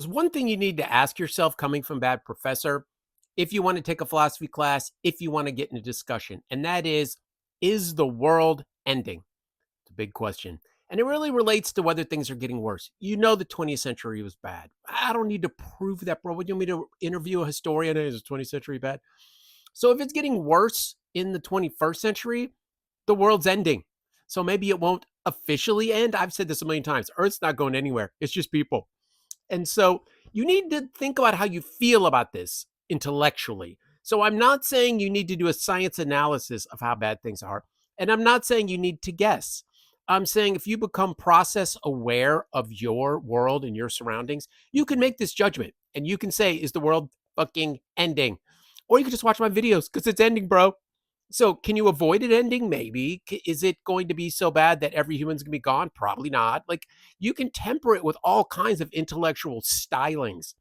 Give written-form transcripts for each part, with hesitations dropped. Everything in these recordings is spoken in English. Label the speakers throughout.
Speaker 1: There's one thing you need to ask yourself coming from bad professor if you want to take a philosophy class, if you want to get in a discussion, and that is the world ending? It's a big question. And it really relates to whether things are getting worse. You know, the 20th century was bad. I don't need to prove that, bro. Would you want me to interview a historian? Is the 20th century bad? So if it's getting worse in the 21st century, the world's ending. So maybe it won't officially end. I've said this a million times. Earth's not going anywhere. It's just people. And so you need to think about how you feel about this intellectually. So I'm not saying you need to do a science analysis of how bad things are. And I'm not saying you need to guess. I'm saying if you become process aware of your world and your surroundings, you can make this judgment and you can say, is the world fucking ending? Or you can just watch my videos because it's ending, bro. So can you avoid it ending? Maybe. Is it going to be so bad that every human's going to be gone? Probably not. Like you can temper it with all kinds of intellectual stylings.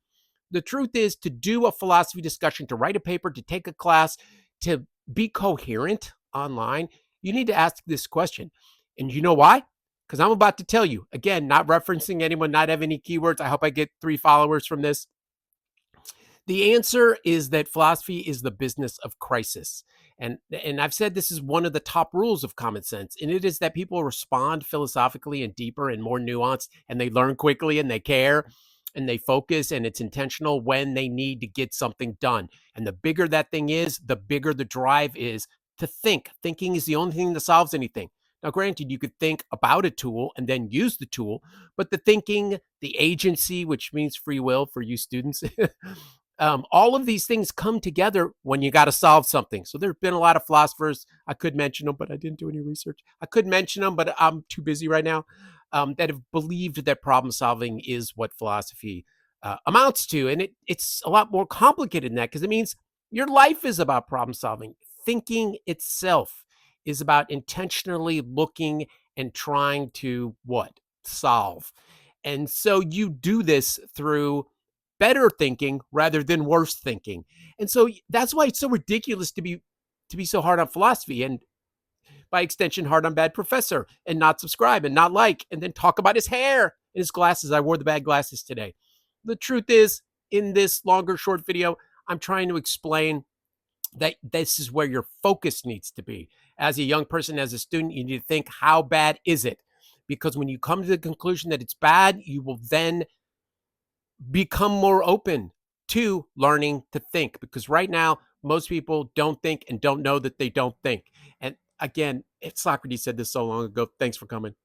Speaker 1: The truth is to do a philosophy discussion, to write a paper, to take a class, to be coherent online, you need to ask this question. And you know why? Because I'm about to tell you, again, not referencing anyone, not have any keywords. I hope I get 3 followers from this. The answer is that philosophy is the business of crisis. And I've said this is one of the top rules of common sense, and it is that people respond philosophically and deeper and more nuanced, and they learn quickly and they care and they focus and it's intentional when they need to get something done. And the bigger that thing is, the bigger the drive is to think. Thinking is the only thing that solves anything. Now, granted, you could think about a tool and then use the tool, but the thinking, the agency, which means free will for you students, all of these things come together when you got to solve something. So there have been a lot of philosophers. I could mention them, but I didn't do any research. I could mention them, but I'm too busy right now. That have believed that problem solving is what philosophy amounts to, and it's a lot more complicated than that because it means your life is about problem solving. Thinking itself is about intentionally looking and trying to what solve, and so you do this through better thinking rather than worse thinking. And so that's why it's so ridiculous to be so hard on philosophy and by extension hard on bad professor and not subscribe and not like and then talk about his hair and his glasses. I wore the bad glasses today. The truth is, in this longer short video, I'm trying to explain that this is where your focus needs to be. As a young person, as a student, you need to think, how bad is it? Because when you come to the conclusion that it's bad, you will then become more open to learning to think, because right now most people don't think and don't know that they don't think. And again, Socrates said this so long ago. Thanks for coming.